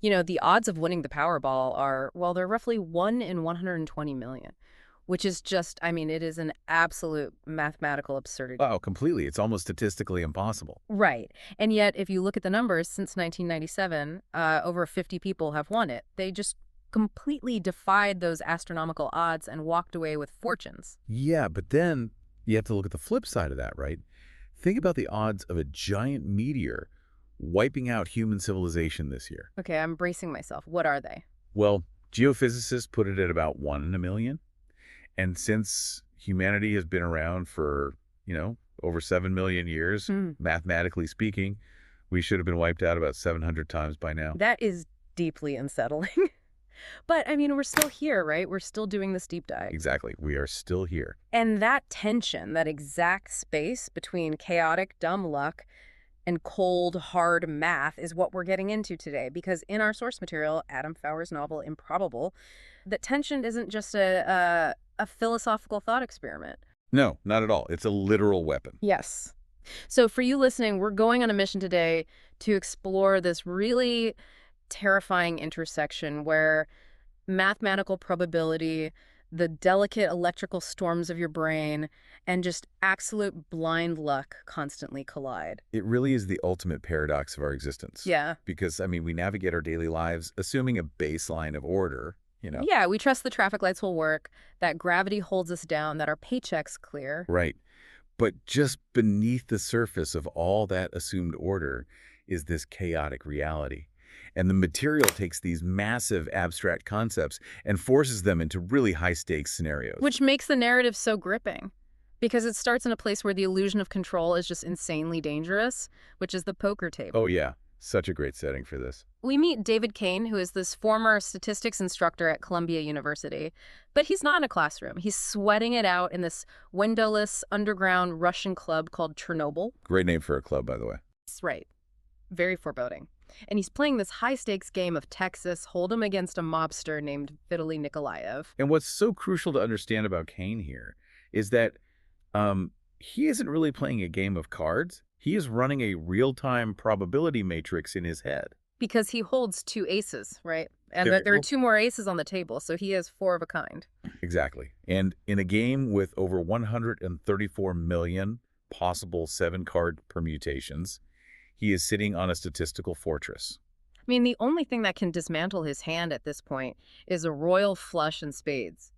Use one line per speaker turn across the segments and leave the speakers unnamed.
The odds of winning the Powerball are, well, they're roughly 1 in 120 million, which is just, I mean, it is an absolute mathematical absurdity.
Oh, completely. It's almost statistically impossible.
Right. And yet, if you look at the numbers, since 1997, over 50 people have won it. They just completely defied those astronomical odds and walked away with fortunes.
Yeah, but then you have to look at the flip side of that, right? Think about the odds of a giant meteor wiping out human civilization this year.
Okay, I'm bracing myself. What are they?
Well, geophysicists put it at about 1 in a million. And since humanity has been around for, over 7 million years, mathematically speaking, we should have been wiped out about 700 times by now.
That is deeply unsettling. But, I mean, we're still here, right? We're still doing this deep dive.
Exactly. We are still here.
And that tension, that exact space between chaotic, dumb luck and cold, hard math is what we're getting into today. Because in our source material, Adam Fawer's novel, Improbable, that tension isn't just a philosophical thought experiment.
No, not at all. It's a literal weapon.
Yes. So for you listening, we're going on a mission today to explore this really terrifying intersection where mathematical probability, the delicate electrical storms of your brain, and just absolute blind luck constantly collide.
It really is the ultimate paradox of our existence.
Yeah.
Because, I mean, we navigate our daily lives assuming a baseline of order,
Yeah, we trust the traffic lights will work, that gravity holds us down, that our paycheck's clear.
Right. But just beneath the surface of all that assumed order is this chaotic reality. And the material takes these massive abstract concepts and forces them into really high-stakes scenarios.
Which makes the narrative so gripping, because it starts in a place where the illusion of control is just insanely dangerous, which is the poker table.
Oh, yeah. Such a great setting for this.
We meet David Caine, who is this former statistics instructor at Columbia University. But he's not in a classroom. He's sweating it out in this windowless underground Russian club called Chernobyl.
Great name for a club, by the way.
That's right. Very foreboding. And he's playing this high-stakes game of Texas Hold'em against a mobster named Vitaly Nikolayev.
And what's so crucial to understand about Caine here is that he isn't really playing a game of cards. He is running a real-time probability matrix in his head.
Because he holds 2 aces, right? And there are 2 more aces on the table, so he has 4 of a kind.
Exactly. And in a game with over 134 million possible 7-card permutations, he is sitting on a statistical fortress.
I mean, the only thing that can dismantle his hand at this point is a royal flush and spades,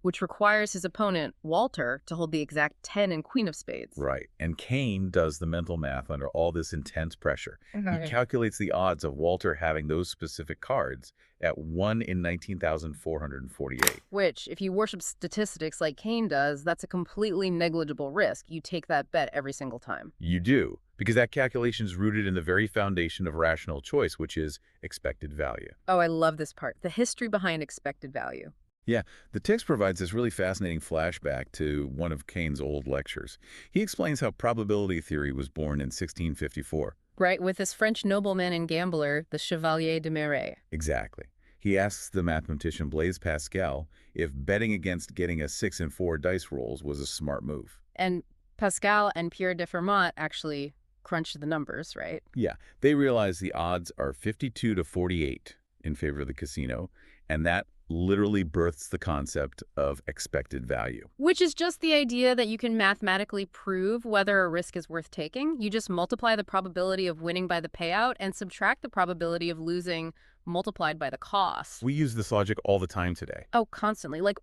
which requires his opponent, Walter, to hold the exact 10 and queen of spades.
Right. And Caine does the mental math under all this intense pressure. He calculates the odds of Walter having those specific cards at 1 in 19,448.
Which, if you worship statistics like Caine does, that's a completely negligible risk. You take that bet every single time.
You do, because that calculation is rooted in the very foundation of rational choice, which is expected value.
Oh, I love this part. The history behind expected value.
Yeah, the text provides this really fascinating flashback to one of Caine's old lectures. He explains how probability theory was born in 1654.
Right, with this French nobleman and gambler, the Chevalier de Marais.
Exactly. He asks the mathematician Blaise Pascal if betting against getting a 6 and 4 dice rolls was a smart move.
And Pascal and Pierre de Fermat actually crunched the numbers, right?
Yeah, they realize the odds are 52 to 48 in favor of the casino, and that literally births the concept of expected value.
Which is just the idea that you can mathematically prove whether a risk is worth taking. You just multiply the probability of winning by the payout and subtract the probability of losing multiplied by the cost.
We use this logic all the time today.
Oh, constantly. Like,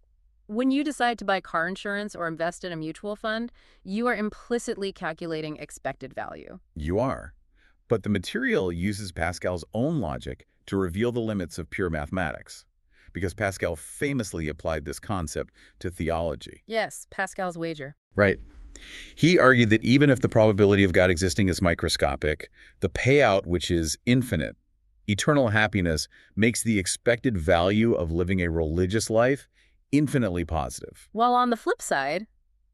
when you decide to buy car insurance or invest in a mutual fund, you are implicitly calculating expected value.
You are. But the material uses Pascal's own logic to reveal the limits of pure mathematics, because Pascal famously applied this concept to theology.
Yes, Pascal's wager.
Right. He argued that even if the probability of God existing is microscopic, the payout, which is infinite, eternal happiness, makes the expected value of living a religious life infinitely positive.
While on the flip side,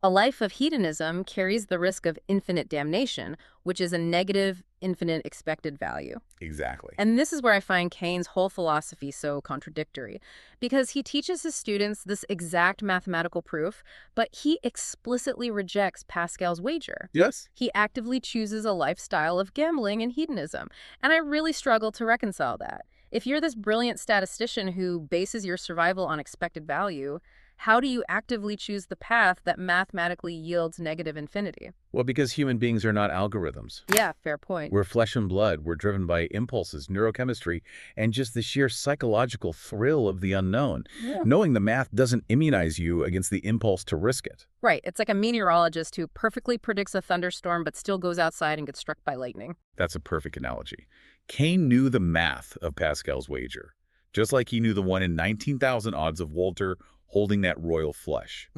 a life of hedonism carries the risk of infinite damnation, which is a negative, infinite expected value.
Exactly.
And this is where I find Caine's whole philosophy so contradictory, because he teaches his students this exact mathematical proof, but he explicitly rejects Pascal's wager.
Yes.
He actively chooses a lifestyle of gambling and hedonism, and I really struggle to reconcile that. If you're this brilliant statistician who bases your survival on expected value, how do you actively choose the path that mathematically yields negative infinity?
Well, because human beings are not algorithms.
Yeah, fair point.
We're flesh and blood. We're driven by impulses, neurochemistry, and just the sheer psychological thrill of the unknown.
Yeah.
Knowing the math doesn't immunize you against the impulse to risk it.
Right, it's like a meteorologist who perfectly predicts a thunderstorm but still goes outside and gets struck by lightning.
That's a perfect analogy. Caine knew the math of Pascal's wager, just like he knew the 1 in 19,000 odds of Walter holding that royal flush.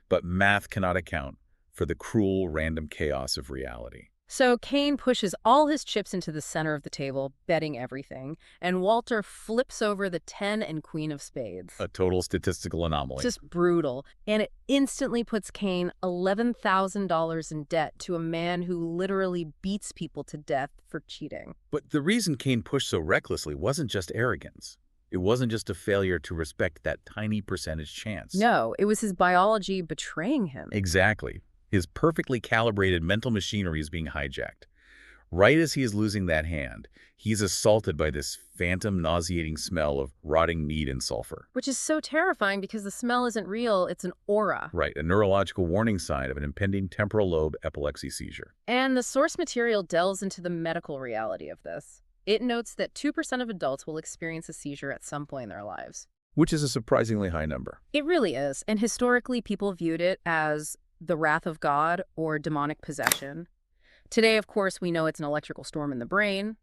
But math cannot account for the cruel, random chaos of reality.
So Caine pushes all his chips into the center of the table, betting everything, and Walter flips over the 10 and queen of spades.
A total statistical anomaly.
Just brutal. And it instantly puts Caine $11,000 in debt to a man who literally beats people to death for cheating.
But the reason Caine pushed so recklessly wasn't just arrogance. It wasn't just a failure to respect that tiny percentage chance.
No, it was his biology betraying him.
Exactly. His perfectly calibrated mental machinery is being hijacked. Right as he is losing that hand, he's assaulted by this phantom, nauseating smell of rotting meat and sulfur.
Which is so terrifying because the smell isn't real, it's an aura.
Right, a neurological warning sign of an impending temporal lobe epilepsy seizure.
And the source material delves into the medical reality of this. It notes that 2% of adults will experience a seizure at some point in their lives.
Which is a surprisingly high number.
It really is. And historically, people viewed it as the wrath of God or demonic possession. Today, of course, we know it's an electrical storm in the brain.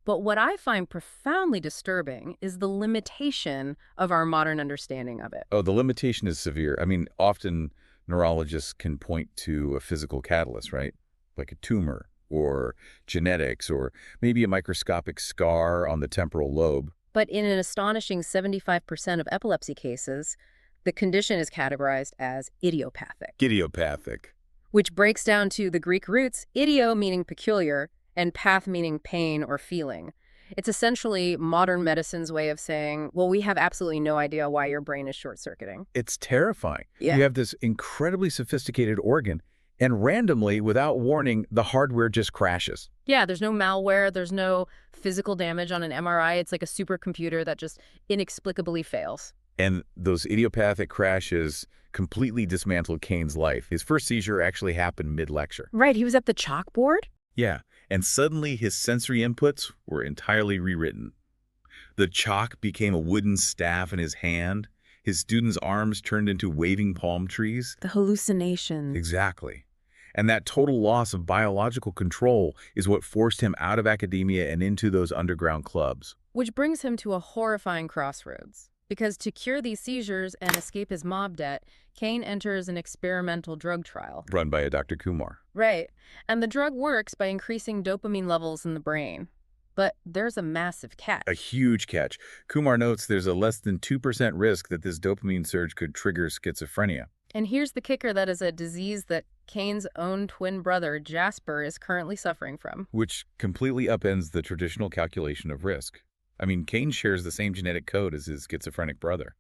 But what I find profoundly disturbing is the limitation of our modern understanding of it.
Oh, the limitation is severe. I mean, often neurologists can point to a physical catalyst, right? Like a tumor or genetics or maybe a microscopic scar on the temporal lobe.
But in an astonishing 75% of epilepsy cases, the condition is categorized as idiopathic.
Idiopathic.
Which breaks down to the Greek roots, idio meaning peculiar, and path meaning pain or feeling. It's essentially modern medicine's way of saying, well, we have absolutely no idea why your brain is short-circuiting.
It's terrifying.
Yeah.
You have this incredibly sophisticated organ, and randomly, without warning, the hardware just crashes.
Yeah, there's no malware, there's no physical damage on an MRI. It's like a supercomputer that just inexplicably fails.
And those idiopathic crashes completely dismantled Caine's life. His first seizure actually happened mid-lecture.
Right, he was at the chalkboard?
Yeah, and suddenly his sensory inputs were entirely rewritten. The chalk became a wooden staff in his hand. His students' arms turned into waving palm trees.
The hallucination.
Exactly. And that total loss of biological control is what forced him out of academia and into those underground clubs.
Which brings him to a horrifying crossroads. Because to cure these seizures and escape his mob debt, Caine enters an experimental drug trial.
Run by a Dr. Kumar.
Right. And the drug works by increasing dopamine levels in the brain. But there's a massive catch.
A huge catch. Kumar notes there's a less than 2% risk that this dopamine surge could trigger schizophrenia.
And here's the kicker, that is a disease that Caine's own twin brother, Jasper, is currently suffering from.
Which completely upends the traditional calculation of risk. I mean, Caine shares the same genetic code as his schizophrenic brother.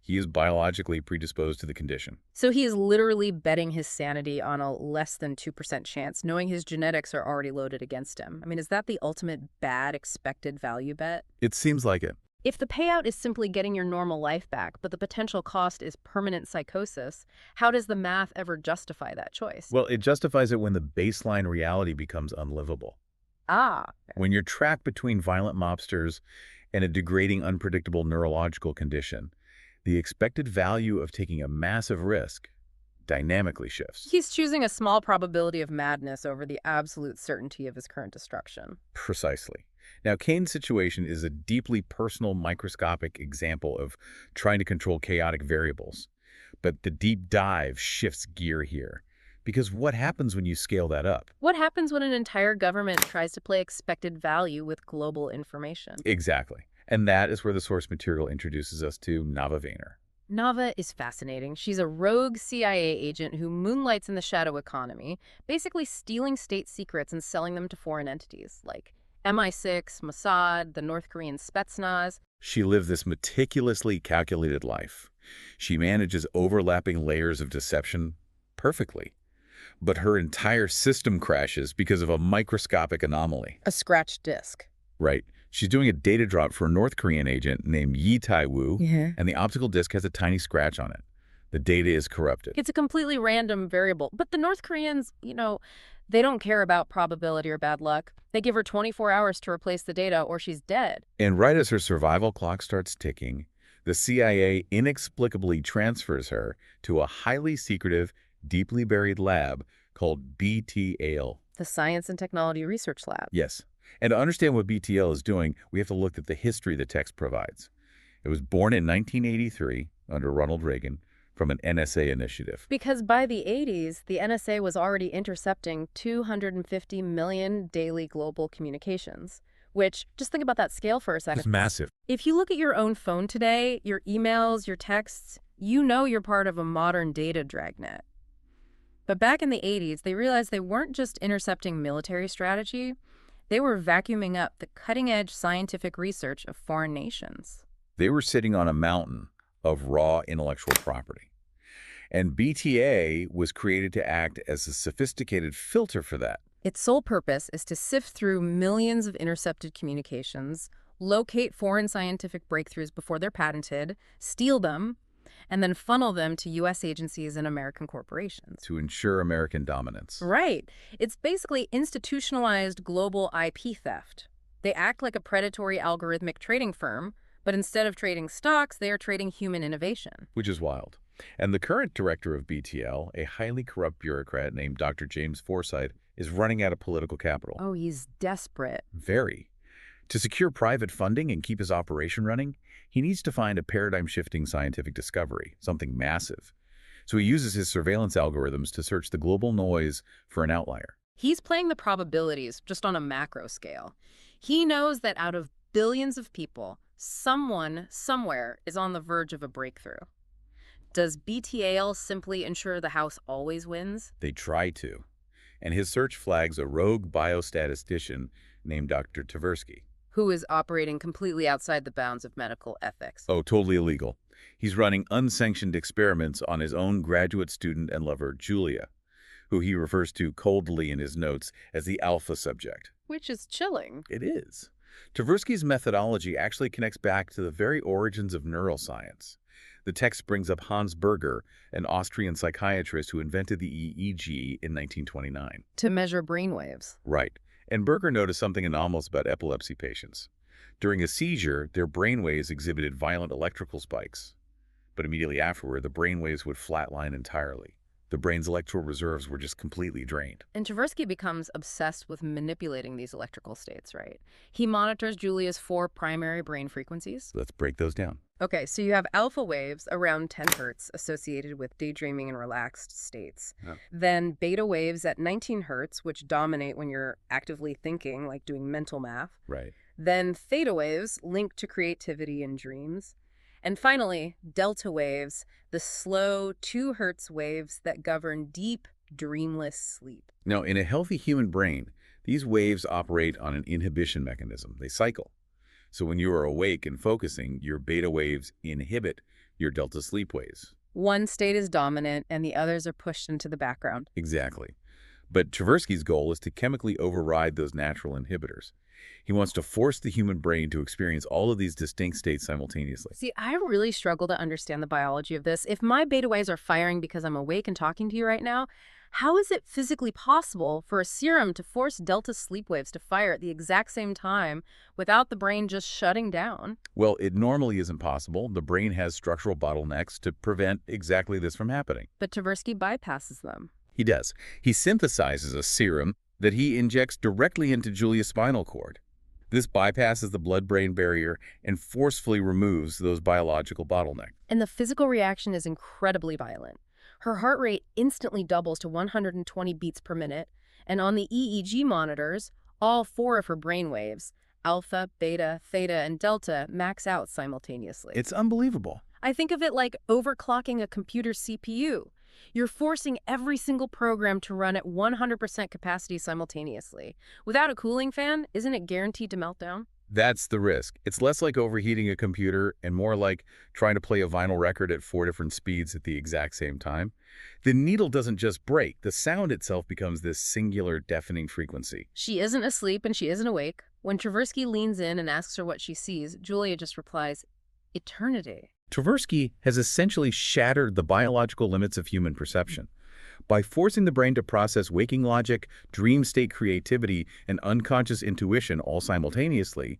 He is biologically predisposed to the condition.
So he is literally betting his sanity on a less than 2% chance, knowing his genetics are already loaded against him. I mean, is that the ultimate bad expected value bet?
It seems like it.
If the payout is simply getting your normal life back, but the potential cost is permanent psychosis, how does the math ever justify that choice?
Well, it justifies it when the baseline reality becomes unlivable.
Ah.
When you're trapped between violent mobsters and a degrading, unpredictable neurological condition, the expected value of taking a massive risk dynamically shifts.
He's choosing a small probability of madness over the absolute certainty of his current destruction.
Precisely. Now, Caine's situation is a deeply personal, microscopic example of trying to control chaotic variables. But the deep dive shifts gear here. Because what happens when you scale that up?
What happens when an entire government tries to play expected value with global information?
Exactly. And that is where the source material introduces us to Nava Vayner.
Nava is fascinating. She's a rogue CIA agent who moonlights in the shadow economy, basically stealing state secrets and selling them to foreign entities like MI6, Mossad, the North Korean Spetsnaz.
She lived this meticulously calculated life. She manages overlapping layers of deception perfectly. But her entire system crashes because of a microscopic anomaly.
A scratched disc.
Right. She's doing a data drop for a North Korean agent named Yi Tai-woo,
Yeah.
and the optical disc has a tiny scratch on it. The data is corrupted.
It's a completely random variable. But the North Koreans, they don't care about probability or bad luck. They give her 24 hours to replace the data or she's dead.
And right as her survival clock starts ticking, the CIA inexplicably transfers her to a highly secretive, deeply buried lab called BTAL.
The Science and Technology Research Lab.
Yes. And to understand what BTL is doing, we have to look at the history the text provides. It was born in 1983 under Ronald Reagan from an NSA initiative.
Because by the 80s, the NSA was already intercepting 250 million daily global communications, which, just think about that scale for a second.
It's massive.
If you look at your own phone today, your emails, your texts, you know you're part of a modern data dragnet. But back in the 80s, they realized they weren't just intercepting military strategy, they were vacuuming up the cutting-edge scientific research of foreign nations.
They were sitting on a mountain of raw intellectual property. And BTA was created to act as a sophisticated filter for that.
Its sole purpose is to sift through millions of intercepted communications, locate foreign scientific breakthroughs before they're patented, steal them, and then funnel them to U.S. agencies and American corporations.
To ensure American dominance.
Right. It's basically institutionalized global IP theft. They act like a predatory algorithmic trading firm, but instead of trading stocks, they are trading human innovation.
Which is wild. And the current director of BTL, a highly corrupt bureaucrat named Dr. James Forsythe, is running out of political capital.
Oh, he's desperate.
Very. To secure private funding and keep his operation running, he needs to find a paradigm-shifting scientific discovery, something massive. So he uses his surveillance algorithms to search the global noise for an outlier.
He's playing the probabilities just on a macro scale. He knows that out of billions of people, someone, somewhere, is on the verge of a breakthrough. Does BTAL simply ensure the House always wins?
They try to. And his search flags a rogue biostatistician named Dr. Tversky.
Who is operating completely outside the bounds of medical ethics.
Oh, totally illegal. He's running unsanctioned experiments on his own graduate student and lover, Julia, who he refers to coldly in his notes as the alpha subject.
Which is chilling.
It is. Tversky's methodology actually connects back to the very origins of neuroscience. The text brings up Hans Berger, an Austrian psychiatrist who invented the EEG in 1929.
To measure brainwaves.
Right. And Berger noticed something anomalous about epilepsy patients. During a seizure, their brainwaves exhibited violent electrical spikes. But immediately afterward, the brainwaves would flatline entirely. The brain's electrical reserves were just completely drained.
And Tversky becomes obsessed with manipulating these electrical states, right? He monitors Julia's 4 primary brain frequencies.
Let's break those down.
Okay, so you have alpha waves around 10 hertz associated with daydreaming and relaxed states.
Yeah.
Then beta waves at 19 hertz, which dominate when you're actively thinking, like doing mental math.
Right.
Then theta waves linked to creativity and dreams. And finally, delta waves, the slow 2 hertz waves that govern deep, dreamless sleep.
Now, in a healthy human brain, these waves operate on an inhibition mechanism. They cycle. So when you are awake and focusing, your beta waves inhibit your delta sleep waves.
One state is dominant and the others are pushed into the background.
Exactly. But Tversky's goal is to chemically override those natural inhibitors. He wants to force the human brain to experience all of these distinct states simultaneously.
See, I really struggle to understand the biology of this. If my beta waves are firing because I'm awake and talking to you right now, how is it physically possible for a serum to force delta sleep waves to fire at the exact same time without the brain just shutting down?
Well, it normally isn't possible. The brain has structural bottlenecks to prevent exactly this from happening.
But Tversky bypasses them.
He does. He synthesizes a serum that he injects directly into Julia's spinal cord. This bypasses the blood-brain barrier and forcefully removes those biological bottlenecks.
And the physical reaction is incredibly violent. Her heart rate instantly doubles to 120 beats per minute, and on the EEG monitors, all 4 of her brain waves, alpha, beta, theta, and delta, max out simultaneously.
It's unbelievable.
I think of it like overclocking a computer CPU. You're forcing every single program to run at 100% capacity simultaneously. Without a cooling fan, isn't it guaranteed to melt down?
That's the risk. It's less like overheating a computer and more like trying to play a vinyl record at 4 different speeds at the exact same time. The needle doesn't just break. The sound itself becomes this singular deafening frequency.
She isn't asleep and she isn't awake. When Tversky leans in and asks her what she sees, Julia just replies, eternity.
Tversky has essentially shattered the biological limits of human perception. By forcing the brain to process waking logic, dream state creativity, and unconscious intuition all simultaneously,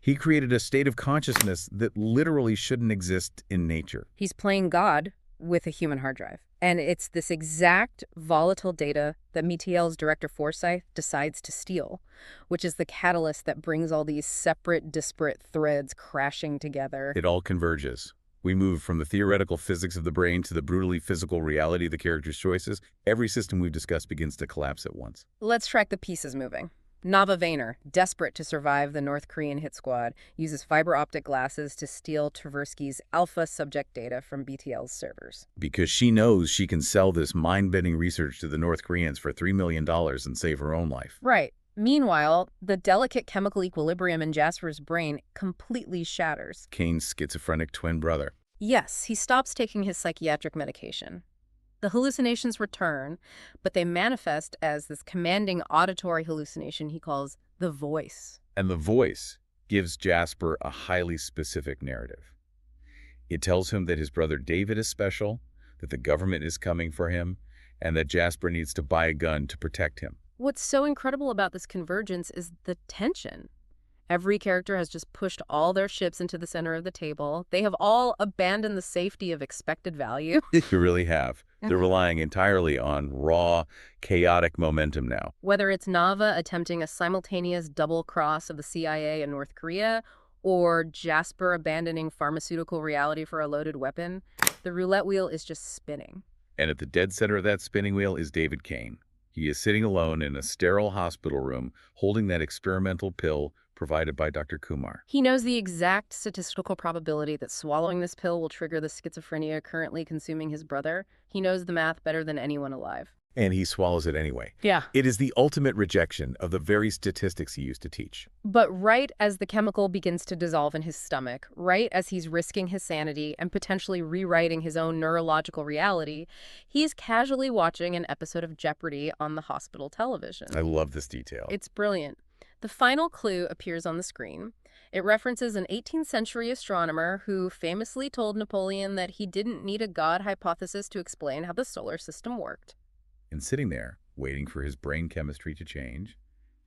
he created a state of consciousness that literally shouldn't exist in nature.
He's playing God with a human hard drive. And it's this exact volatile data that Metiel's director Forsyth decides to steal, which is the catalyst that brings all these separate, disparate threads crashing together.
It all converges. We move from the theoretical physics of the brain to the brutally physical reality of the character's choices. Every system we've discussed begins to collapse at once.
Let's track the pieces moving. Nava Vayner, desperate to survive the North Korean hit squad, uses fiber optic glasses to steal Tversky's alpha subject data from BTL's servers.
Because she knows she can sell this mind-bending research to the North Koreans for $3 million and save her own life.
Right. Meanwhile, the delicate chemical equilibrium in Jasper's brain completely shatters.
Caine's schizophrenic twin brother.
Yes, he stops taking his psychiatric medication. The hallucinations return, but they manifest as this commanding auditory hallucination he calls the voice.
And the voice gives Jasper a highly specific narrative. It tells him that his brother David is special, that the government is coming for him, and that Jasper needs to buy a gun to protect him.
What's so incredible about this convergence is the tension. Every character has just pushed all their chips into the center of the table. They have all abandoned the safety of expected value.
You really have. They're relying entirely on raw, chaotic momentum now.
Whether it's Nava attempting a simultaneous double cross of the CIA and North Korea, or Jasper abandoning pharmaceutical reality for a loaded weapon, the roulette wheel is just spinning.
And at the dead center of that spinning wheel is David Caine. He is sitting alone in a sterile hospital room, holding that experimental pill provided by Dr. Kumar.
He knows the exact statistical probability that swallowing this pill will trigger the schizophrenia currently consuming his brother. He knows the math better than anyone alive.
And he swallows it anyway.
Yeah.
It is the ultimate rejection of the very statistics he used to teach.
But right as the chemical begins to dissolve in his stomach, right as he's risking his sanity and potentially rewriting his own neurological reality, he's casually watching an episode of Jeopardy on the hospital television.
I love this detail.
It's brilliant. The final clue appears on the screen. It references an 18th century astronomer who famously told Napoleon that he didn't need a God hypothesis to explain how the solar system worked.
And sitting there, waiting for his brain chemistry to change,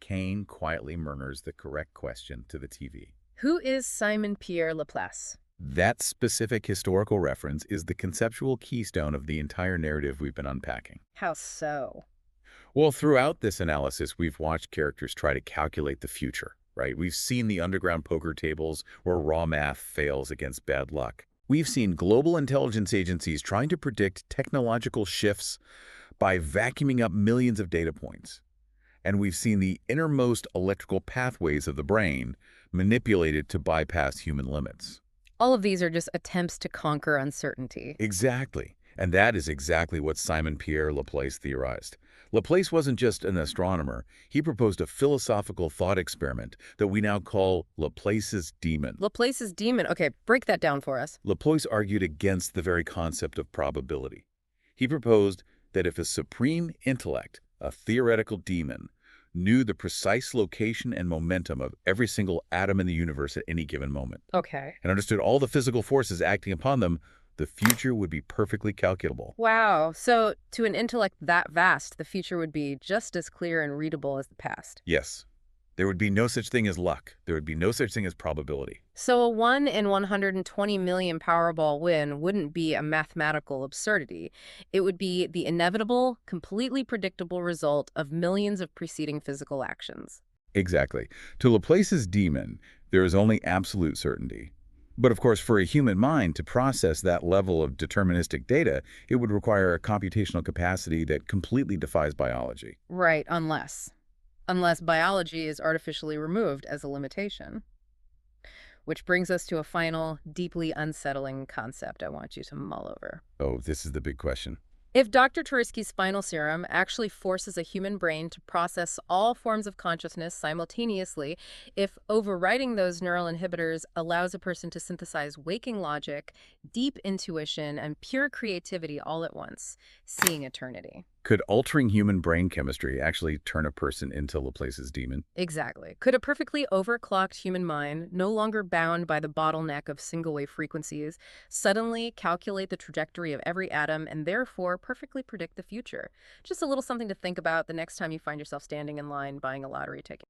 Caine quietly murmurs the correct question to the TV.
Who is Simon Pierre Laplace?
That specific historical reference is the conceptual keystone of the entire narrative we've been unpacking.
How so?
Well, throughout this analysis, we've watched characters try to calculate the future, right? We've seen the underground poker tables where raw math fails against bad luck. We've seen global intelligence agencies trying to predict technological shifts by vacuuming up millions of data points. And we've seen the innermost electrical pathways of the brain manipulated to bypass human limits.
All of these are just attempts to conquer uncertainty.
Exactly. And that is exactly what Simon Pierre Laplace theorized. Laplace wasn't just an astronomer. He proposed a philosophical thought experiment that we now call Laplace's demon.
Laplace's demon. Okay, break that down for us.
Laplace argued against the very concept of probability. He proposed that if a supreme intellect, a theoretical demon, knew the precise location and momentum of every single atom in the universe at any given moment,
Okay.
and understood all the physical forces acting upon them, the future would be perfectly calculable.
Wow. So to an intellect that vast, the future would be just as clear and readable as the past.
Yes. There would be no such thing as luck. There would be no such thing as probability.
So a 1 in 120 million Powerball win wouldn't be a mathematical absurdity. It would be the inevitable, completely predictable result of millions of preceding physical actions.
Exactly. To Laplace's demon, there is only absolute certainty. But of course, for a human mind to process that level of deterministic data, it would require a computational capacity that completely defies biology.
Right, unless biology is artificially removed as a limitation. Which brings us to a final, deeply unsettling concept I want you to mull over.
Oh, this is the big question.
If Dr. Tversky's spinal serum actually forces a human brain to process all forms of consciousness simultaneously, if overriding those neural inhibitors allows a person to synthesize waking logic, deep intuition, and pure creativity all at once, seeing eternity.
Could altering human brain chemistry actually turn a person into Laplace's demon?
Exactly. Could a perfectly overclocked human mind, no longer bound by the bottleneck of single-wave frequencies, suddenly calculate the trajectory of every atom and therefore perfectly predict the future? Just a little something to think about the next time you find yourself standing in line buying a lottery ticket.